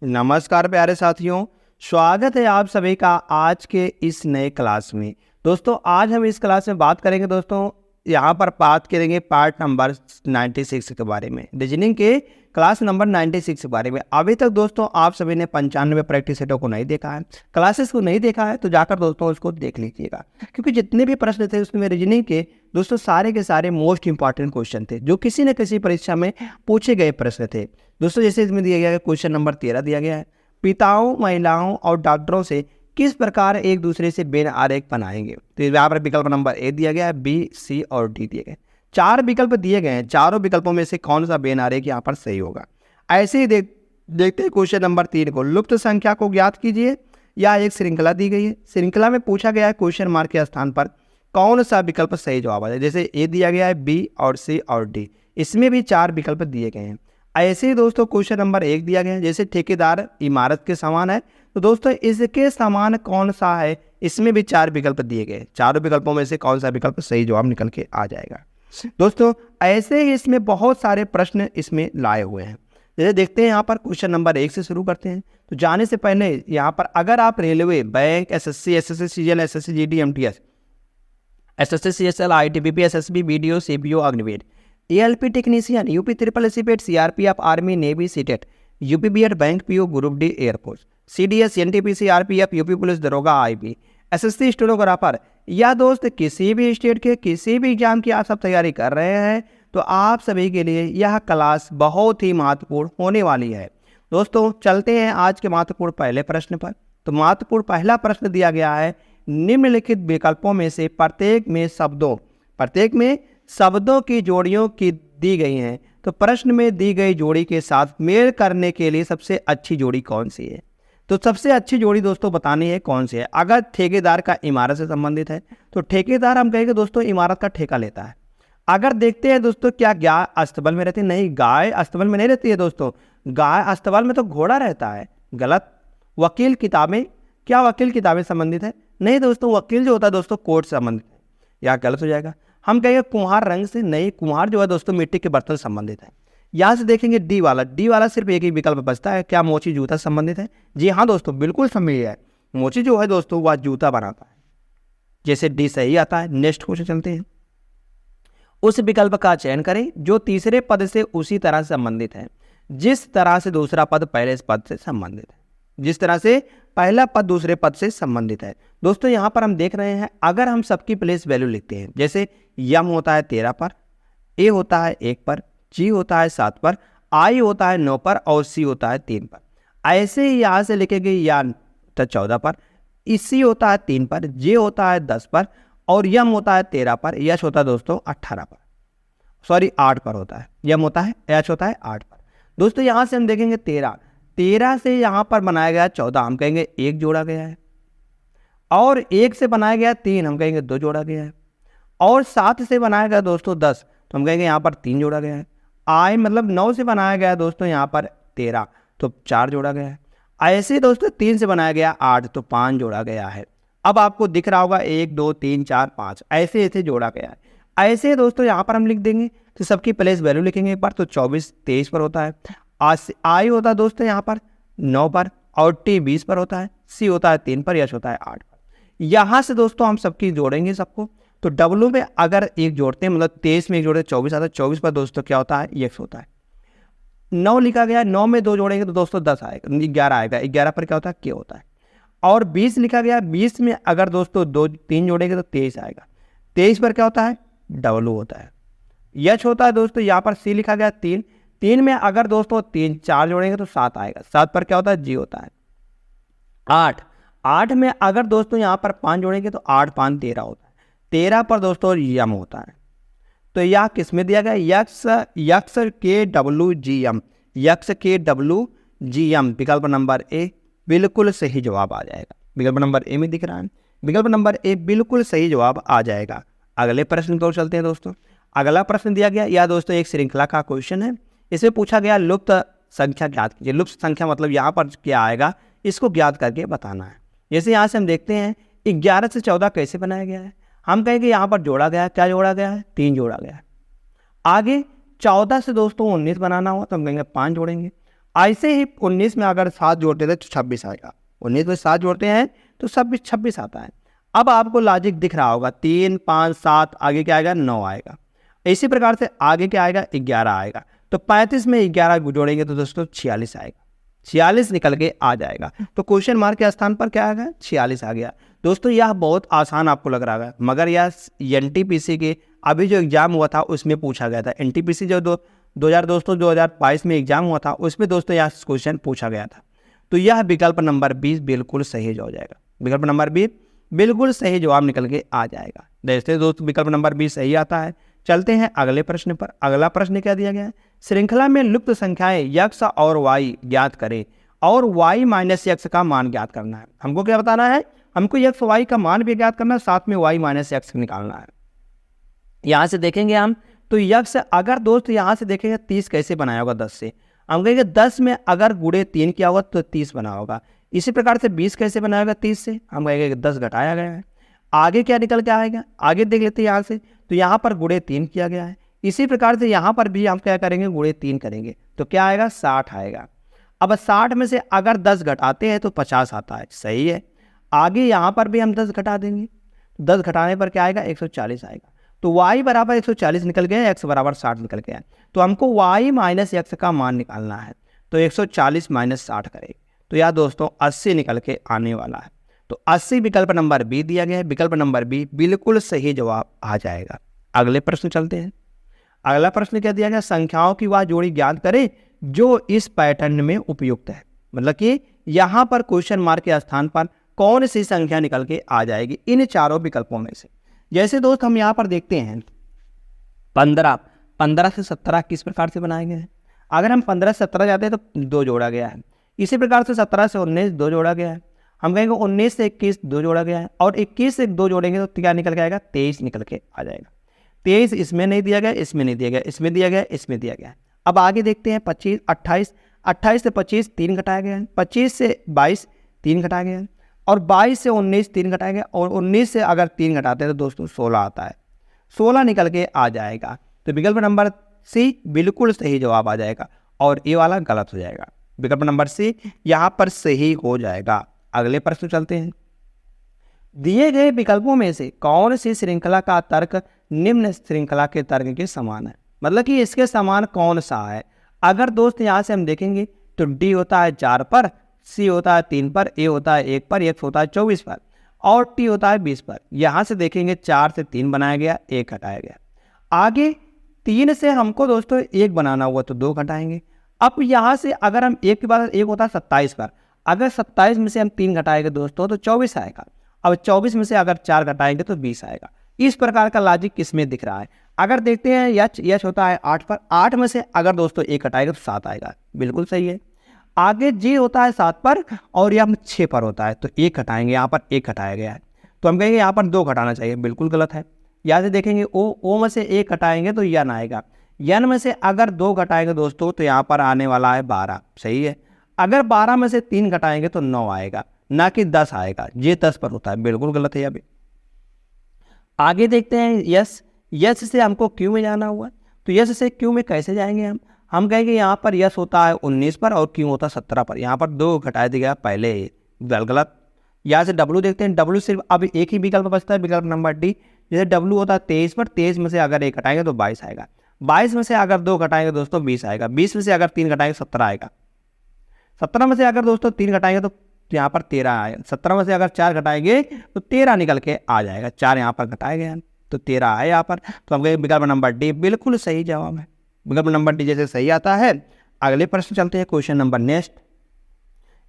नमस्कार प्यारे साथियों, स्वागत है आप सभी का आज के इस नए क्लास में। दोस्तों आज हम इस क्लास में बात करेंगे दोस्तों, यहाँ पर बात करेंगे पार्ट नंबर 96 के बारे में, रीजनिंग के क्लास नंबर 96 के बारे में। अभी तक दोस्तों आप सभी ने 95 प्रैक्टिस सेटों को नहीं देखा है, क्लासेस को नहीं देखा है, तो जाकर दोस्तों उसको देख लीजिएगा, क्योंकि जितने भी प्रश्न थे उसमें रीजनिंग के दोस्तों सारे के सारे मोस्ट इंपॉर्टेंट क्वेश्चन थे जो किसी न किसी परीक्षा में पूछे गए प्रश्न थे। दोस्तों जैसे इसमें दिया गया है क्वेश्चन नंबर 13 दिया गया है, पिताओं महिलाओं और डॉक्टरों से किस प्रकार एक दूसरे से बेन आरेख बनाएंगे। तो यहाँ पर विकल्प नंबर ए दिया गया है, बी, सी और डी दिए गए। 4 विकल्प दिए गए हैं, चारों विकल्पों में से कौन सा बेन आरेख यहाँ पर सही होगा। ऐसे ही देखते हैं क्वेश्चन नंबर 3 को, लुप्त संख्या को ज्ञात कीजिए। या एक श्रृंखला दी गई है, श्रृंखला में पूछा गया है क्वेश्चन मार्क के स्थान पर कौन सा विकल्प सही जवाब आ जाए। जैसे ए दिया गया है, बी और सी और डी, इसमें भी 4 विकल्प दिए गए हैं। ऐसे ही दोस्तों क्वेश्चन नंबर 1 दिया गया है, जैसे ठेकेदार इमारत के समान है, तो दोस्तों इसके समान कौन सा है, इसमें भी 4 विकल्प दिए गए। चारों विकल्पों में से कौन सा विकल्प सही जवाब निकल के आ जाएगा। दोस्तों ऐसे ही इसमें बहुत सारे प्रश्न इसमें लाए हुए हैं। जैसे देखते हैं यहाँ पर क्वेश्चन नंबर 1 से शुरू करते हैं। तो जाने से पहले यहाँ पर अगर आप railway, bank, SSC, SSC CGL, SSC GD, MTS, SSC CSL, ITBP, SSB, BDO, CPO, Agniveer, ALP technician, UP triple SC PET, CRPF, army, navy, CTET, UP BEd, bank PO, group D, air force, CDS, NTPC, RPF, UP police दरोगा, IB, SSC stenographer, या दोस्त किसी भी state के किसी भी exam की आप सब तैयारी कर रहे हैं, तो आप सभी के लिए यह क्लास बहुत ही महत्वपूर्ण होने वाली है। दोस्तों चलते हैं आज के महत्वपूर्ण पहले प्रश्न पर। तो महत्वपूर्ण पहला प्रश्न दिया गया है, निम्नलिखित विकल्पों में से प्रत्येक में शब्दों की जोड़ियों की दी गई हैं, तो प्रश्न में दी गई जोड़ी के साथ मेल करने के लिए सबसे अच्छी जोड़ी कौन सी है। तो सबसे अच्छी जोड़ी दोस्तों बतानी है कौन सी है। अगर ठेकेदार का इमारत से संबंधित है तो ठेकेदार हम कहेंगे दोस्तों इमारत का ठेका लेता है। अगर देखते हैं दोस्तों क्या गाय अस्तबल में रहती है, नहीं गाय अस्तबल में नहीं रहती है दोस्तों, गाय अस्तबल में तो घोड़ा रहता है, गलत। वकील किताबें, क्या वकील किताबें संबंधित है, नहीं दोस्तों, वकील जो होता है दोस्तों कोर्ट से संबंधित है, यह गलत हो जाएगा। हम कहेंगे कुम्हार रंग से, नहीं, कुम्हार जो है दोस्तों मिट्टी के बर्तन संबंधित है। यहाँ से देखेंगे डी वाला सिर्फ एक ही विकल्प बचता है, क्या मोची जूता संबंधित है। जी हाँ दोस्तों बिल्कुल सही है, मोची जो है दोस्तों वह जूता बनाता है, जैसे डी सही आता है। नेक्स्ट क्वेश्चन चलते हैं, उस विकल्प का चयन करें जो तीसरे पद से उसी तरह से संबंधित है जिस तरह से दूसरा पद पहले पद से संबंधित है, जिस तरह से पहला पद दूसरे पद से संबंधित है। दोस्तों यहाँ पर हम देख रहे हैं, अगर हम सबकी प्लेस वैल्यू लिखते हैं, जैसे यम होता है 13 पर, ए होता है 1 पर, जी होता है 7 पर, आई होता है 9 पर और सी होता है 3 पर। ऐसे ही यहाँ से लिखेंगे या 14 पर, सी होता है 3 पर, जे होता है 10 पर और यम होता है 13 पर, यश होता है दोस्तों 18 पर, सॉरी 8 पर होता है, यम होता है, यश होता है 8 पर। दोस्तों यहाँ से हम देखेंगे 13 से यहाँ पर बनाया गया 14, हम कहेंगे 1 जोड़ा गया है, और 1 से बनाया गया 3, हम कहेंगे 2 जोड़ा गया है, और 7 से बनाया गया दोस्तों 10, तो हम कहेंगे यहाँ पर 3 जोड़ा गया है। आई मतलब 9 से बनाया गया दोस्तों यहाँ पर 13, तो 4 जोड़ा गया है। ऐसे दोस्तों 3 से बनाया गया 8, तो 5 जोड़ा गया है। अब आपको दिख रहा होगा 1 2 3 4 5 ऐसे जोड़ा गया है। ऐसे दोस्तों यहाँ पर हम लिख देंगे, तो सबकी प्लेस वैल्यू लिखेंगे एक बार, तो 24 23 पर होता है, आई होता है दोस्तों यहाँ पर 9 पर और टी 20 पर होता है, सी होता है 3 पर, यश होता है 8 पर। यहाँ से दोस्तों हम सबकी जोड़ेंगे सबको, तो डब्लू में अगर एक जोड़ते हैं मतलब 23 में एक जोड़ते 24 आता है, 24 पर दोस्तों क्या होता है, यक्स होता है। 9 लिखा गया, 9 में 2 जोड़ेंगे तो दोस्तों 10 आएगा, 11 आएगा, 11 पर क्या होता है, के होता है। और 20 लिखा गया, 20 में अगर दोस्तों 3 जोड़ेंगे तो 23 आएगा, 23 पर क्या होता है, डब्लू होता है। यच होता है दोस्तों यहाँ पर सी लिखा गया 3 में अगर दोस्तों 4 जोड़ेंगे तो 7 आएगा, 7 पर क्या होता है, जी होता है। 8 में अगर दोस्तों यहाँ पर 5 जोड़ेंगे तो 8 5 13 होता है, 13 पर दोस्तों यम होता है। तो यह किस में दिया गया, यक्स के डब्ल्यू जी एम, यक्स के डब्ल्यू जी एम, विकल्प नंबर ए बिल्कुल सही जवाब आ जाएगा। विकल्प नंबर ए में दिख रहा है, विकल्प नंबर ए बिल्कुल सही जवाब आ जाएगा। अगले प्रश्न को चलते हैं दोस्तों। अगला प्रश्न दिया गया, यह दोस्तों एक श्रृंखला का क्वेश्चन है, इसमें पूछा गया लुप्त संख्या ज्ञात कीजिए। लुप्त संख्या मतलब यहाँ पर क्या आएगा, इसको ज्ञात करके बताना है। जैसे यहाँ से हम देखते हैं 11 से 14 कैसे बनाया गया है, हम कहेंगे यहाँ पर जोड़ा गया है, क्या जोड़ा गया है, 3 जोड़ा गया है। आगे 14 से दोस्तों 19 बनाना हो तो हम कहेंगे 5 जोड़ेंगे, ऐसे ही 19 में अगर 7 जोड़ते थे तो 26 आएगा, 19 में 7 जोड़ते हैं तो 26 आता है। अब आपको लॉजिक दिख रहा होगा, 3 5 7 आगे क्या आएगा, 9 आएगा। इसी प्रकार से आगे क्या आएगा, 11 आएगा। तो 35 में 11 जोड़ेंगे तो दोस्तों 46 आएगा, 46 निकल के आ जाएगा। तो क्वेश्चन मार्क के स्थान पर क्या आ गया, 46 आ गया। दोस्तों यह बहुत आसान आपको लग रहा है, मगर यह एनटीपीसी के अभी जो एग्जाम हुआ था उसमें पूछा गया था। एनटीपीसी जो 2022 में एग्जाम हुआ था उसमें दोस्तों यह क्वेश्चन पूछा गया था। तो यह विकल्प नंबर 20 बिल्कुल सही हो जाएगा, विकल्प नंबर 20 बिल्कुल सही जवाब निकल के आ जाएगा। जैसे दोस्तों विकल्प नंबर 20 सही आता है। चलते हैं अगले प्रश्न पर। अगला प्रश्न क्या दिया गया है, श्रृंखला में लुप्त संख्याएं यक्स और वाई ज्ञात करें और वाई माइनस यक्स का मान ज्ञात करना है। हमको क्या बताना है, हमको यक्स वाई का मान भी ज्ञात करना है, साथ में वाई माइनस यक्स निकालना है। यहाँ से देखेंगे हम तो यक्स, अगर दोस्त यहाँ से देखेंगे 30 कैसे बनाया होगा 10 से, हम कहेंगे 10 में अगर गुणे 3 किया होगा तो 30 बना होगा। इसी प्रकार से 20 कैसे बनाया होगा 30 से, हम कहेंगे 10 घटाया गया है। आगे क्या निकल के आएगा, आगे देख लेते हैं यहाँ से, तो यहाँ पर गुणे 3 किया गया है। इसी प्रकार से यहाँ पर भी हम क्या करेंगे, गुणे 3 करेंगे तो क्या आएगा, 60 आएगा। अब 60 में से अगर 10 घटाते हैं तो 50 आता है, सही है। आगे यहाँ पर भी हम 10 घटा देंगे, 10 घटाने पर क्या आएगा, 140 आएगा। तो y बराबर 140 निकल गया, x बराबर 60 निकल गया। तो हमको y माइनस एक्स का मान निकालना है, तो 140 माइनस 60 करेंगे तो यह दोस्तों 80 निकल के आने वाला है। तो 80 विकल्प नंबर बी दिया गया है, विकल्प नंबर बी बिल्कुल सही जवाब आ जाएगा। अगले प्रश्न चलते हैं। अगला प्रश्न क्या दिया गया, संख्याओं की वह जोड़ी ज्ञात करें जो इस पैटर्न में उपयुक्त है। मतलब कि यहाँ पर क्वेश्चन मार्क के स्थान पर कौन सी संख्या निकल के आ जाएगी इन चारों विकल्पों में से। जैसे दोस्त हम यहाँ पर देखते हैं 15 से 17 किस प्रकार से बनाए गए हैं। अगर हम 15 से 17 जाते हैं तो 2 जोड़ा गया है। इसी प्रकार से 17 से 19 2 जोड़ा गया है। हम कहेंगे 19 से 21 2 जोड़ा गया है, और 21 से 2 जोड़ेंगे तो क्या निकल के आएगा, 23 निकल के आ जाएगा। 23 इसमें नहीं दिया गया, इसमें नहीं दिया गया, इसमें दिया गया, इसमें दिया गया। अब आगे देखते हैं 25 28 से 25 3 घटाया गया है, 25 से 22 3 घटाया गया है, और 22 से 19 3 घटाया गया, और 19 से अगर 3 घटाते हैं तो दोस्तों 16 आता है, 16 निकल के आ जाएगा। तो विकल्प नंबर सी बिल्कुल सही जवाब आ जाएगा, और ये वाला गलत हो जाएगा। विकल्प नंबर सी यहाँ पर सही हो जाएगा। अगले प्रश्न चलते हैं। दिए गए विकल्पों में से कौन सी श्रृंखला का तर्क निम्न श्रृंखला के तर्क के समान है। मतलब कि इसके समान कौन सा है। अगर दोस्त यहाँ से हम देखेंगे तो डी होता है 4 पर, सी होता है 3 पर, ए होता है 1 पर, एक्स होता है 24 पर, और टी होता है 20 पर। यहाँ से देखेंगे 4 से 3 बनाया गया, 1 हटाया गया। आगे 3 से हमको दोस्तों 1 बनाना हुआ तो 2 घटाएंगे। अब यहाँ से अगर हम 1 के बाद 1 होता है 27 पर, अगर 27 में से हम 3 घटाएंगे दोस्तों तो 24 आएगा। अब 24 में से अगर 4 घटाएंगे तो 20 आएगा। इस प्रकार का लॉजिक किसमें दिख रहा है। अगर देखते हैं यच होता है 8 पर, 8 में से अगर दोस्तों 1 घटाएगा तो 7 आएगा, बिल्कुल सही है। आगे जी होता है 7 पर, और यहाँ 6 पर होता है तो 1 घटाएंगे, यहाँ पर 1 घटाया गया है तो हम कहेंगे यहाँ पर 2 घटाना चाहिए, बिल्कुल गलत है। यहाँ से देखेंगे ओ में से 1 घटाएंगे तो यन आएगा, यन में से अगर 2 घटाएंगे दोस्तों तो यहाँ पर आने वाला है 12, सही है। अगर 12 में से 3 घटाएंगे तो 9 आएगा, ना कि 10 आएगा, ये 10 पर होता है, बिल्कुल गलत है। अभी आगे देखते हैं यस से हमको क्यू में जाना हुआ, तो यस से क्यू में कैसे जाएंगे हम कहेंगे यहाँ पर यस होता है 19 पर और क्यू होता है 17 पर, यहाँ पर 2 घटाया दिया पहले, गलत। यहाँ से डब्ल्यू देखते हैं, डब्ल्यू सिर्फ अभी एक ही विकल्प बचता है, विकल्प नंबर डी। जैसे डब्ल्यू होता है 23 पर, 23 में से अगर 1 घटाएंगे तो 22 आएगा, 22 में से अगर 2 घटाएंगे दोस्तों 20 आएगा, 20 में से अगर 3 घटाएंगे 17 आएगा, 17 में से अगर दोस्तों 3 घटाएंगे तो यहाँ पर 13 आएगा, 17 में से अगर 4 घटाएंगे तो 13 निकल के आ जाएगा, 4 यहाँ पर घटाए गए हैं तो 13 आए यहाँ पर। तो हम कहेंगे विकल्प नंबर डी बिल्कुल सही जवाब है। विकल्प नंबर डी जैसे सही आता है। अगले प्रश्न चलते हैं, क्वेश्चन नंबर नेक्स्ट।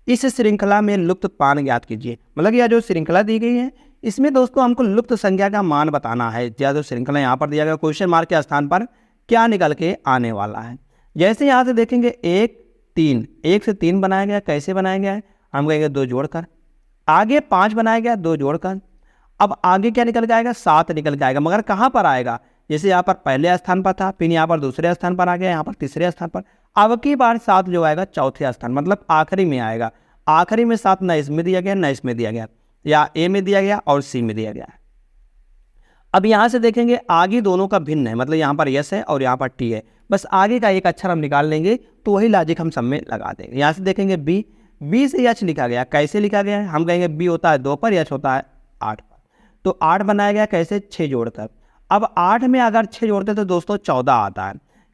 इस श्रृंखला में लुप्त मान ज्ञात कीजिए। मतलब यह जो श्रृंखला दी गई है इसमें दोस्तों हमको लुप्त संख्या का मान बताना है। या जो श्रृंखला यहाँ पर दिया गया क्वेश्चन मार्क के स्थान पर क्या निकल के आने वाला है। जैसे यहाँ से देखेंगे 1 से 3 बनाया गया, कैसे बनाया गया है हम कहेंगे 2 जोड़कर। आगे 5 बनाया गया 2 जोड़कर। अब आगे क्या निकल के आएगा 7 निकल के आएगा, मगर कहाँ पर आएगा, जैसे यहाँ पर पहले स्थान पर था, फिर यहाँ पर दूसरे स्थान पर आ गया, यहाँ पर तीसरे स्थान पर। अब की बार 7 जो आएगा चौथे स्थान, मतलब आखिरी में आएगा। आखिरी में 7 न इसमें दिया गया न इसमें दिया गया, या ए में दिया गया और सी में दिया गया है। अब यहाँ से देखेंगे आगे दोनों का भिन्न है, मतलब यहाँ पर यस है और यहाँ पर टी है, बस आगे का एक अक्षर हम निकाल लेंगे तो वही लॉजिक हम सब में लगा देंगे। यहाँ से देखेंगे बी से एच लिखा गया, कैसे लिखा गया है, हम कहेंगे बी होता है 2 पर, एच होता है 8 पर। तो 8 बनाया गया कैसे, 6 जोड़कर। अब 8 में अगर 6 जोड़ते तो दोस्तों 14 आता है।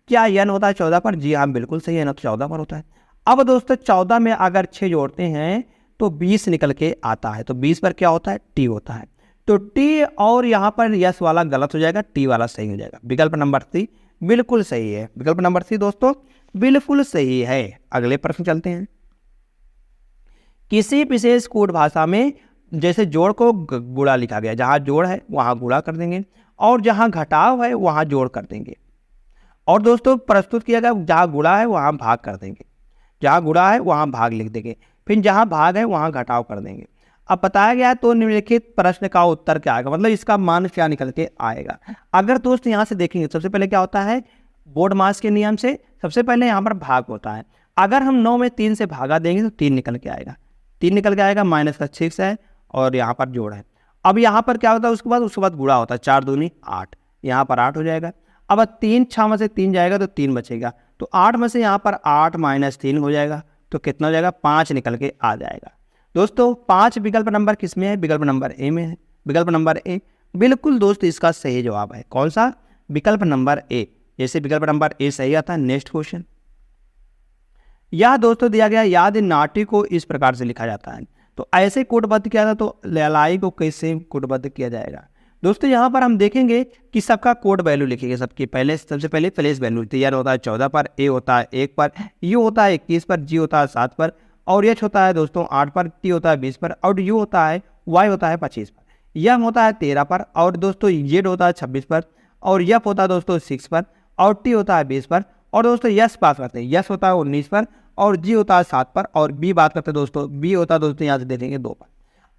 क्या n होता है 14 पर? जी हाँ बिल्कुल सही है, n तो 14 पर होता है। अब दोस्तों 14 में अगर 6 जोड़ते हैं तो 20 निकल के आता है। तो 20 पर क्या होता है, टी होता है। तो टी और यहाँ पर यस वाला गलत हो जाएगा, टी वाला सही हो जाएगा। विकल्प नंबर सी बिल्कुल सही है। विकल्प नंबर सी दोस्तों बिल्कुल सही है। अगले प्रश्न चलते हैं। किसी विशेष कोड भाषा में जैसे जोड़ को गुणा लिखा गया, जहाँ जोड़ है वहाँ गुणा कर देंगे और जहाँ घटाव है वहाँ जोड़ कर देंगे। और दोस्तों प्रस्तुत किया गया जहाँ गुणा है वहाँ भाग कर देंगे, जहाँ गुणा है वहाँ भाग लिख देंगे, फिर जहाँ भाग है वहाँ घटाव कर देंगे। अब बताया गया तो निम्नलिखित प्रश्न का उत्तर क्या आएगा, मतलब इसका मान क्या निकल के आएगा। अगर दोस्त यहाँ से देखेंगे सबसे पहले क्या होता है, बोर्ड मास के नियम से सबसे पहले यहाँ पर भाग होता है। अगर हम 9 में 3 से भागा देंगे तो 3 निकल के आएगा, 3 निकल के आएगा, माइनस का 6 है और यहाँ पर जोड़ है। अब यहाँ पर क्या होता है, उसके बाद गुणा होता है, 4 दूनी 8, यहाँ पर 8 हो जाएगा। अब 3 6 में से 3 जाएगा तो 3 बचेगा, तो 8 में से यहाँ पर 8 माइनस 3 हो जाएगा, तो कितना हो जाएगा, 5 निकल के आ जाएगा। दोस्तों 5 विकल्प नंबर किस में है, विकल्प नंबर ए में है। विकल्प नंबर ए बिल्कुल दोस्त इसका सही जवाब है। कौन सा, विकल्प नंबर ए। जैसे विकल्प नंबर ए सही आता है। नेक्स्ट क्वेश्चन, यह दोस्तों दिया गया याद नाटी को इस प्रकार से लिखा जाता है। तो ऐसे कोडबद्ध किया था, तो ललाई को कैसे कोडबद्ध किया जाएगा। दोस्तों यहाँ पर हम देखेंगे कि सबका कोड वैल्यू लिखेंगे। सबसे पहले प्लेस वैल्यू तैयार होता है 14 पर, ए होता है 1 पर, यू होता है 21 पर, जी होता है 7 पर, और एच होता है दोस्तों 8 पर, टी होता है 20 पर, और यू होता है वाई होता है 25 पर, यम होता है 13 पर, और दोस्तों जेड होता है 26 पर, और यफ होता है दोस्तों 6 पर, और टी होता है 20 पर, और दोस्तों यस पास करते हैं, यस होता है 19 पर, और जी होता है 7 पर, और बी बात करते हैं दोस्तों, बी होता है दोस्तों यहाँ से देखेंगे 2 पर।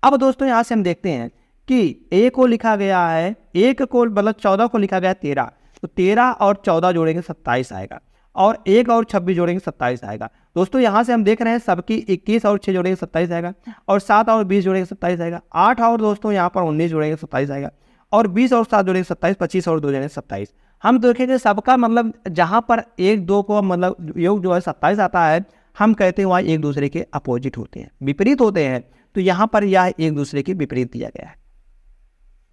अब दोस्तों यहाँ से हम देखते हैं कि ए को लिखा गया है, एक को मतलब 14 को लिखा गया 13, तो 13 और 14 जोड़ेंगे 27 आएगा, और 1 और 26 जोड़ेंगे 27 आएगा। दोस्तों यहाँ से हम देख रहे हैं सबकी 21 और 6 जोड़ेंगे 27 आएगा, और 7 और 20 जोड़ेंगे 27 आएगा, 8 और दोस्तों यहाँ पर 19 जोड़ेंगे 27 आएगा, और 20 और 7 जोड़ेंगे 27, 25 और 2 जोड़ेंगे 27। हम देखेंगे सबका मतलब जहाँ पर 1 2 को मतलब योग जो है 27 आता है, हम कहते हैं वहाँ एक दूसरे के अपोजिट होते हैं, विपरीत होते हैं। तो यहाँ पर यह एक दूसरे के विपरीत दिया गया है,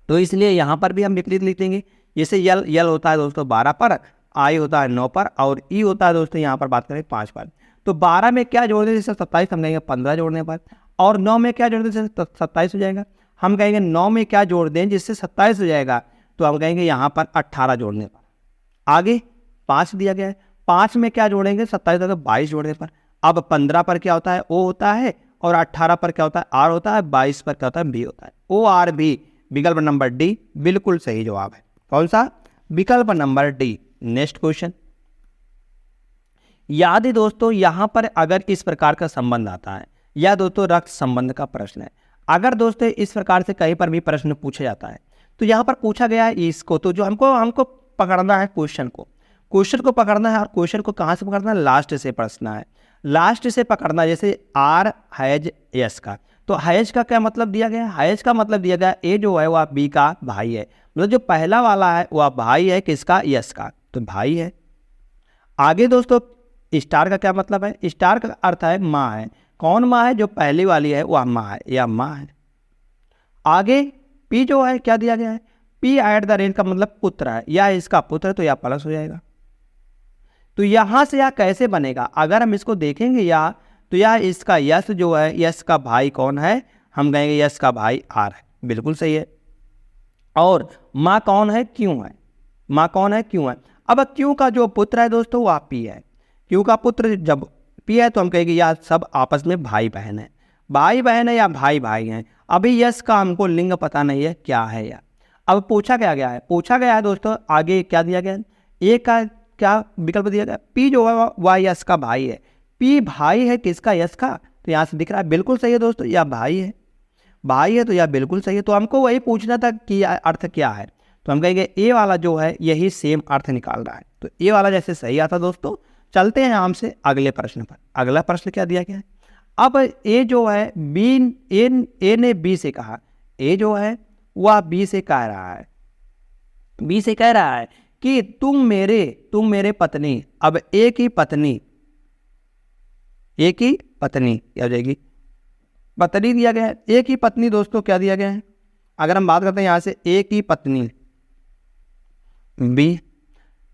तो इसलिए यहाँ पर भी हम विपरीत लिख देंगे। जैसे यल होता है दोस्तों 12 पर, आई होता है 9 पर, और ई होता है दोस्तों यहाँ पर बात करें 5 पर। तो 12 में क्या जोड़ दें, जैसे 27 हम कहेंगे 15 जोड़ने पर, और 9 में क्या जोड़ दें, जैसे 27 हो जाएगा। हम कहेंगे 9 में क्या जोड़ दें जिससे 27 हो जाएगा, तो हम कहेंगे यहाँ पर 18 जोड़ने पर। आगे 5 दिया गया है, 5 में क्या जोड़ेंगे, 27 तो 22 जोड़ने पर। अब 15 पर क्या होता है, ओ होता है, और 18 पर क्या होता है, आर होता है, 22 पर क्या होता है, बी होता है, ओ आर बी। विकल्प नंबर डी बिल्कुल सही जवाब है। कौन सा, विकल्प नंबर डी। नेक्स्ट क्वेश्चन, याद है दोस्तों यहाँ पर अगर इस प्रकार का संबंध आता है, या दोस्तों रक्त संबंध का प्रश्न है, अगर दोस्तों इस प्रकार से कहीं पर भी प्रश्न पूछा जाता है, तो यहाँ पर पूछा गया है इसको, तो जो हमको पकड़ना है क्वेश्चन को पकड़ना है, और क्वेश्चन को कहाँ से पकड़ना है, लास्ट से पढ़ना है, लास्ट से पकड़ना। जैसे आर हैज एस का, तो हैज का क्या मतलब दिया गया है, हैज का मतलब दिया गया ए जो है वह बी का भाई है, मतलब जो पहला वाला है वह भाई है किसका, यस का, तो भाई है। आगे दोस्तों स्टार का क्या मतलब है, स्टार का अर्थ है माँ है, कौन माँ है, जो पहली वाली है वह माँ है या माँ है। आगे पी जो है क्या दिया गया है, पी एट द रेट का मतलब पुत्र है, या इसका पुत्र है, तो यह प्लस हो जाएगा। तो यहाँ से यह कैसे बनेगा, अगर हम इसको देखेंगे या, तो यह इसका यस जो है, यस का भाई कौन है, हम कहेंगे यस का भाई आर है, बिल्कुल सही है। और माँ कौन है, क्यों है, माँ कौन है, क्यों है। अब क्यों का जो पुत्र है दोस्तों वह पी है, क्यों का पुत्र जब पी है तो हम कहेंगे यार सब आपस में भाई बहन है, भाई बहन है या भाई भाई हैं। अभी यस का हमको लिंग पता नहीं है क्या है यार। अब पूछा क्या गया है, पूछा गया है दोस्तों आगे क्या दिया गया है, ए का क्या विकल्प दिया गया, पी जो है वह यस का भाई है, पी भाई है किसका, यस का, तो यहाँ से दिख रहा है बिल्कुल सही है दोस्तों, यह भाई है, भाई है तो यह बिल्कुल सही है। तो हमको वही पूछना था कि अर्थ क्या है, तो हम कहेंगे ए वाला जो है यही सेम अर्थ निकाल रहा है, तो ए वाला जैसे सही आता दोस्तों। चलते हैं हमसे अगले प्रश्न पर। अगला प्रश्न क्या दिया गया है, अब ए जो है बी, ए ने बी से कहा, ए जो है वह बी से कह रहा है, बी से कह रहा है कि तुम मेरे पत्नी, अब एक ही पत्नी क्या हो जाएगी, पत्नी दिया गया है। एक ही पत्नी दोस्तों क्या दिया गया है, अगर हम बात करते हैं यहाँ से एक ही पत्नी, बी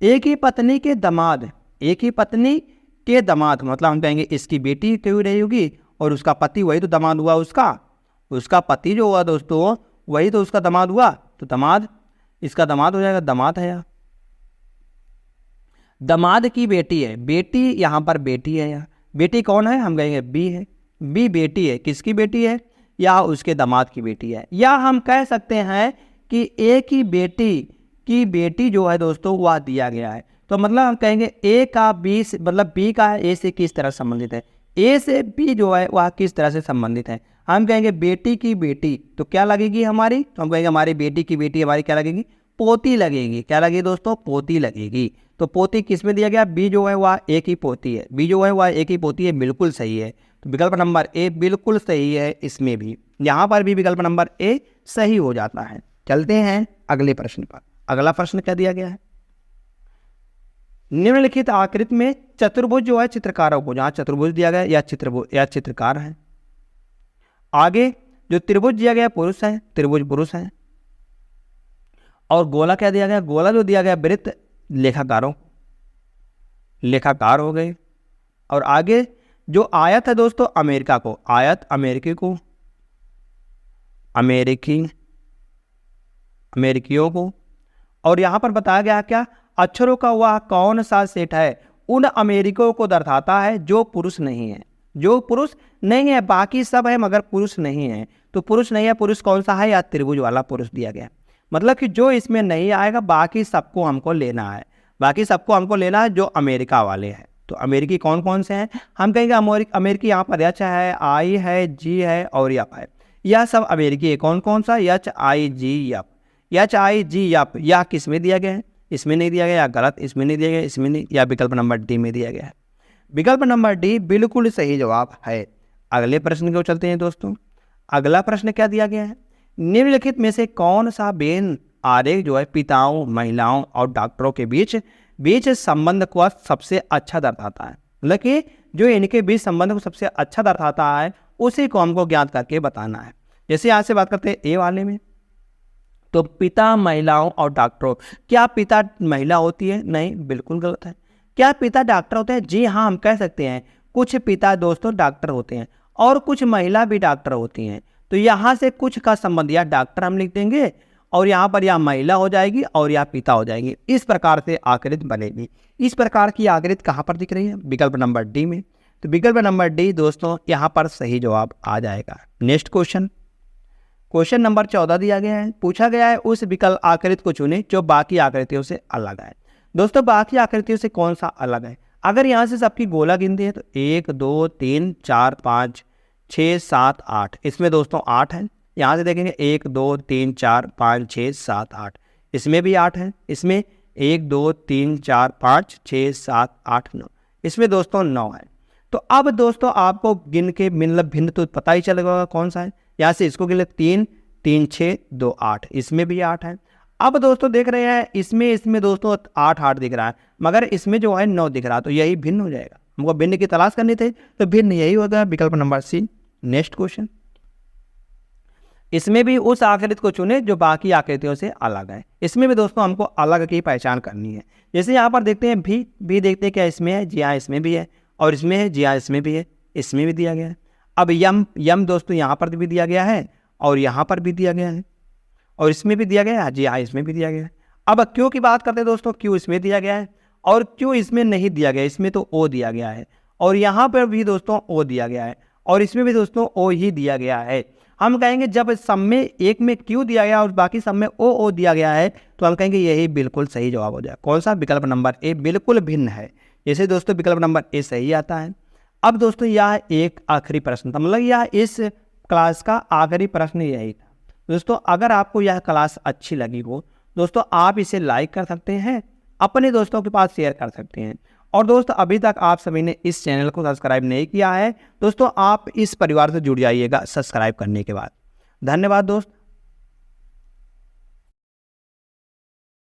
एक ही पत्नी के दामाद, एक ही पत्नी के दामाद मतलब हम कहेंगे इसकी बेटी क्यों रही होगी और उसका पति वही तो दामाद हुआ, उसका पति जो हुआ दोस्तों वही तो उसका दामाद हुआ, तो दामाद इसका दामाद हो जाएगा, दामाद है यार। दामाद की बेटी है, बेटी यहाँ पर बेटी है यार, बेटी कौन है, हम कहेंगे बी है, बी बेटी है, किसकी बेटी है, या उसके दामाद की बेटी है। या हम कह सकते हैं कि एक ही बेटी की बेटी जो है दोस्तों वह दिया गया है, तो मतलब हम कहेंगे ए का बी से मतलब बी का ए से किस तरह संबंधित है, ए से बी जो है वह किस तरह से संबंधित है। हम कहेंगे बेटी की बेटी तो क्या लगेगी हमारी, तो हम कहेंगे हमारी बेटी की बेटी हमारी क्या लगेगी, पोती लगेगी। क्या लगेगी दोस्तों, पोती लगेगी। तो पोती किस में दिया गया, बी जो है वह एक ही पोती है, बी जो है वह एक ही पोती है, बिल्कुल सही है। तो विकल्प नंबर ए बिल्कुल सही है, इसमें भी यहाँ पर भी विकल्प नंबर ए सही हो जाता है। चलते हैं अगले प्रश्न पर। अगला प्रश्न क्या दिया गया है, निम्नलिखित आकृति में चतुर्भुज जो है चित्रकारों को, जहां चतुर्भुज दिया गया या चित्रकार है। आगे जो त्रिभुज दिया गया पुरुष है, त्रिभुज पुरुष है, और गोला क्या दिया गया, गोला जो दिया गया वृत्त लेखाकार हो गए। और आगे जो आयत है दोस्तों अमेरिका को, आयत अमेरिकी को, अमेरिकियों को। और यहां पर बताया गया क्या, अक्षरों का वह कौन सा सेट है उन अमेरिकियों को दर्शाता है जो पुरुष नहीं है, जो पुरुष नहीं है, बाकी सब है मगर पुरुष नहीं है। तो पुरुष नहीं है, पुरुष कौन सा है, या त्रिभुज वाला पुरुष दिया गया। मतलब कि जो इसमें नहीं आएगा बाकी सबको हमको लेना है, बाकी सबको हमको लेना है जो अमेरिका वाले हैं। तो अमेरिकी कौन कौन से हैं, हम कहेंगे अमेरिकी यहाँ पर एच है, आई है, जी है और यप है, यह सब अमेरिकी है। कौन कौन सा, H I G yup, H I G yup, यह किस में दिया गया है, इसमें नहीं दिया गया, या गलत इसमें नहीं दिया गया, इसमें नहीं, या विकल्प नंबर डी में दिया गया है। विकल्प नंबर डी बिल्कुल सही जवाब है। अगले प्रश्न को चलते हैं दोस्तों। अगला प्रश्न क्या दिया गया है, निम्नलिखित में से कौन सा वेन आरेख जो है पिताओं, महिलाओं और डॉक्टरों के बीच संबंध को सबसे अच्छा दर्शाता है। मतलब कि जो इनके बीच संबंध को सबसे अच्छा दर्शाता है उसी को हमको ज्ञात करके बताना है। जैसे यहाँ से बात करते हैं ए वाले में, तो पिता, महिलाओं और डॉक्टरों, क्या पिता महिला होती है, नहीं, बिल्कुल गलत है। क्या पिता डॉक्टर होते हैं, जी हाँ, हम कह सकते हैं कुछ पिता दोस्तों डॉक्टर होते हैं और कुछ महिला भी डॉक्टर होती हैं। तो यहाँ से कुछ का संबंध या डॉक्टर हम लिख देंगे और यहाँ पर या महिला हो जाएगी और या पिता हो जाएगी, इस प्रकार से आकृति बनेगी। इस प्रकार की आकृति कहाँ पर दिख रही है, विकल्प नंबर डी में। तो विकल्प नंबर डी दोस्तों यहाँ पर सही जवाब आ जाएगा। नेक्स्ट क्वेश्चन नंबर 14 दिया गया है, पूछा गया है उस विकल्प आकृति को चुने जो बाकी आकृतियों से अलग है। दोस्तों बाकी आकृतियों से कौन सा अलग है, अगर यहाँ से सबकी गोला गिनते हैं तो 1 2 3 4 5 6 7 8, इसमें दोस्तों 8 है। यहाँ से देखेंगे 1 2 3 4 5 6 7 8, इसमें भी 8 है। इसमें 1 2 3 4 5 6 7 8 9, इसमें दोस्तों 9 है। तो अब दोस्तों आपको गिन के मतलब भिन्न तो पता ही चलेगा कौन सा है। यहाँ से इसको गिन ले 3 3 6 2 8, इसमें भी 8 है। अब दोस्तों देख रहे हैं इसमें दोस्तों 8 दिख रहा है मगर इसमें जो है 9 दिख रहा है, तो यही भिन्न हो जाएगा। हमको भिन्न की तलाश करनी थी तो भिन्न यही होगा, विकल्प नंबर सी। नेक्स्ट क्वेश्चन, इसमें भी उस आकृति को चुने जो बाकी आकृतियों से अलग है। इसमें भी दोस्तों हमको अलग की पहचान करनी है। जैसे यहाँ पर देखते हैं भी देखते हैं क्या इसमें है, जी हाँ इसमें भी है, और इसमें है, जी हाँ इसमें भी है, इसमें भी दिया गया है। अब यम दोस्तों यहाँ पर भी दिया गया है और यहाँ पर भी दिया गया है और इसमें भी दिया गया है, जी हाँ इसमें भी दिया गया है। अब क्यों की बात करते हैं दोस्तों, क्यों इसमें दिया गया है और क्यों इसमें नहीं दिया गया। इसमें तो ओ दिया गया है और यहाँ पर भी दोस्तों ओ दिया गया है और इसमें भी दोस्तों ओ ही दिया गया है। हम कहेंगे जब सब में एक में क्यों दिया गया और बाकी सब में ओ दिया गया है तो हम कहेंगे यही बिल्कुल सही जवाब हो जाए। कौन सा, विकल्प नंबर ए बिल्कुल भिन्न है। जैसे दोस्तों विकल्प नंबर ए सही आता है। अब दोस्तों यह एक आखिरी प्रश्न था, मतलब यह इस क्लास का आखिरी प्रश्न यही था। दोस्तों अगर आपको यह क्लास अच्छी लगी हो दोस्तों आप इसे लाइक कर सकते हैं, अपने दोस्तों के पास शेयर कर सकते हैं। और दोस्तों अभी तक आप सभी ने इस चैनल को सब्सक्राइब नहीं किया है दोस्तों, आप इस परिवार से जुड़ जाइएगा सब्सक्राइब करने के बाद। धन्यवाद दोस्त।